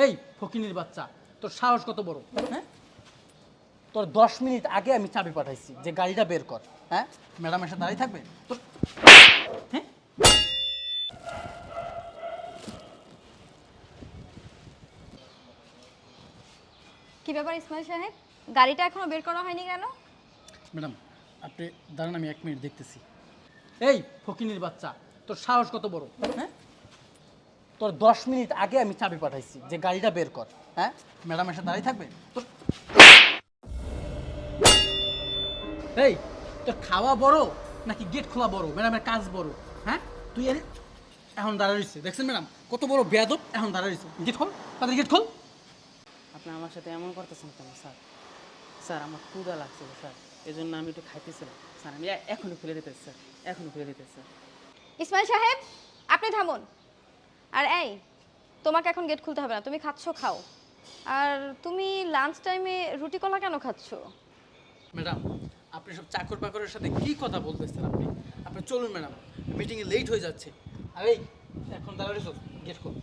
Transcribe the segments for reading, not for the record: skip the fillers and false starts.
এই ফকিনির বাচ্চা, তোর সাহস কত বড়? হ্যাঁ, তোর 10 মিনিট আগে আমি চাবি পাঠাইছি যে গাড়িটা বের কর। হ্যাঁ, ম্যাডাম এসে দাঁড়িয়ে থাকবে তোর? হ্যাঁ, কি ব্যাপার ইসমাইল সাহেব, গাড়িটা এখনো বের করা হয়নি কেন? ম্যাডাম আপনি দাঁড়ান, আমি 1 মিনিট দেখতেছি। এই ফকিনির বাচ্চা, তোর সাহস কত বড়? হ্যাঁ, তোর 10 মিনিট আগে আমি চাবি পাঠাইছি যে গাড়িটা বের কর। হ্যাঁ, ম্যাডাম এসে দাঁড়িয়ে থাকবে তোর? এই, তোর খাওয়া বড় নাকি গেট খোলা বড়? ম্যাডামের কাজ বড়? হ্যাঁ, তুই এখন দাঁড়া রইছে, দেখছেন ম্যাডাম কত বড় বেয়াদব? এখন দাঁড়া রইছে, গেট খোল, তাদের গেট খোল। আপনি আমার সাথে এমন করতেছেন কেন স্যার? স্যার আমার ক্ষুধা লাগছিল স্যার, এই জন্য আমি একটু খাইতেছিলাম স্যার। আমি এখনই খুলে দিতেছি স্যার, এখনই খুলে দিতেছি স্যার। ইসমাইল সাহেব, আপনি থামুন। আর এই, তোমাকে এখন গেট খুলতে হবে না, তুমি খাচ্ছ খাও। আর তুমি লাঞ্চ টাইমে রুটি কলা কেন খাচ্ছ? ম্যাডাম আপনি সব চাকর বাকরের সাথে কি কথা বলতেছেন? আপনি আপনি চলুন ম্যাডাম, মিটিংয়ে লেট হয়ে যাচ্ছে। আর এই, এখন দাঁড়া রইছ, গেট খোল।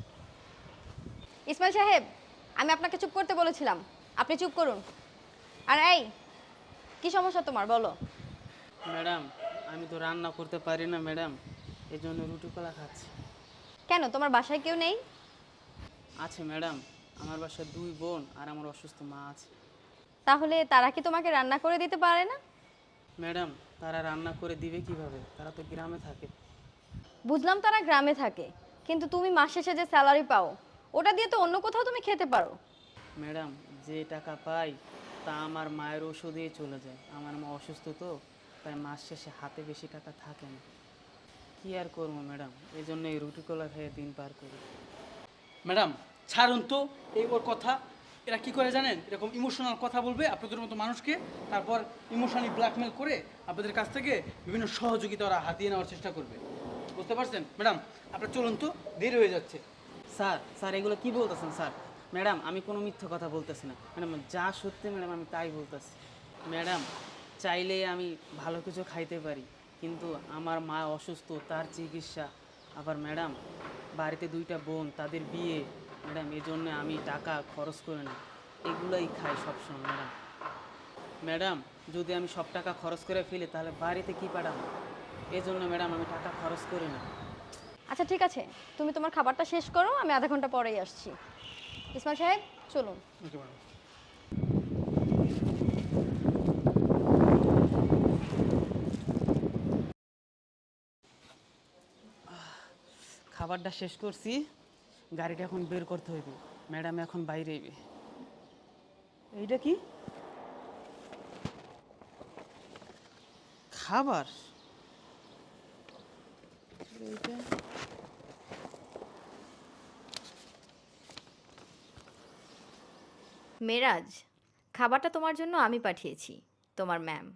ইসমাইল সাহেব, আমি আপনাকে চুপ করতে বলেছিলাম, আপনি চুপ করুন। আর এই, কি সমস্যা তোমার বলো? ম্যাডাম আমি তো রান্না করতে পারি না ম্যাডাম, এই জন্য রুটি কলা খাচ্ছি। কেন, তোমার বাসায় কেউ নেই? আছে ম্যাডাম, আমার বাসায় 2 বোন আর আমার অসুস্থ মা আছে। তাহলে তারা কি তোমাকে রান্না করে দিতে পারে না? ম্যাডাম তারা রান্না করে দিবে কিভাবে? তারা তো গ্রামে থাকে। বুঝলাম তারা গ্রামে থাকে, কিন্তু তুমি মাস শেষে যে স্যালারি পাও ওটা দিয়ে তো অন্য কোথাও তুমি খেতে পারো। ম্যাডাম যে টাকা পাই তা আমার মায়ের ওষুধেই চলে যায়। আমার মা অসুস্থ তো, তাই মাস শেষে হাতে বেশি টাকা থাকে না। কি আর করবো ম্যাডাম, এই জন্য এই রুটি কলা খেয়ে দিন পার করি। ম্যাডাম ছাড়ুন তো এই ওর কথা। এরা কি করে জানেন? এরকম ইমোশনাল কথা বলবে আপনাদের মতো মানুষকে, তারপর ইমোশনালি ব্ল্যাকমেল করে আপনাদের কাছ থেকে বিভিন্ন সহযোগিতা ওরা হাতিয়ে নেওয়ার চেষ্টা করবে। বুঝতে পারছেন ম্যাডাম? আপনার চলুন তো, দেরি হয়ে যাচ্ছে। স্যার স্যার এগুলো কি বলতেছেন স্যার? ম্যাডাম আমি কোনো মিথ্যা কথা বলতেছি না ম্যাডাম, যা সত্যি ম্যাডাম আমি তাই বলতেছি। ম্যাডাম চাইলে আমি ভালো কিছু খাইতে পারি, কিন্তু আমার মা অসুস্থ, তার চিকিৎসা, আবার ম্যাডাম বাড়িতে 2টা বোন, তাদের বিয়ে ম্যাডাম, এই জন্য আমি টাকা খরচ করে না, এগুলোই খাই সবসময় ম্যাডাম। ম্যাডাম যদি আমি সব টাকা খরচ করে ফেলি তাহলে বাড়িতে কি পাঠাবো? এই জন্য ম্যাডাম আমি টাকা খরচ করি না। আচ্ছা ঠিক আছে, তুমি তোমার খাবারটা শেষ করো, আমি আধা ঘন্টা পরেই আসছি। ইসমাইল সাহেব চলুন। Okay madam. খাবারটা শেষ করছি, গাড়িটা এখন বের করতে হইবে। ম্যাডাম এখন বাইরে আইবে। এইটা কি খাবার? এইটা মেরাজ, খাবারটা তোমার জন্য আমি পাঠিয়েছি, তোমার ম্যাম।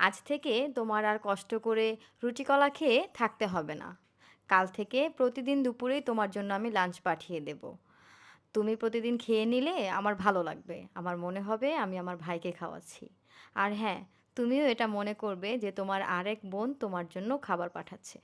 আজ থেকে তোমার আর কষ্ট করে রুটি কলা খেয়ে থাকতে হবে না। কাল থেকে প্রতিদিন দুপুরেই তোমার জন্য আমি লাঞ্চ পাঠিয়ে দেব। তুমি প্রতিদিন খেয়ে নিলে আমার ভালো লাগবে, আমার মনে হবে আমি আমার ভাইকে খাওয়াচ্ছি। আর হ্যাঁ, তুমিও এটা মনে করবে যে তোমার আরেক বোন তোমার জন্য খাবার পাঠাচ্ছে।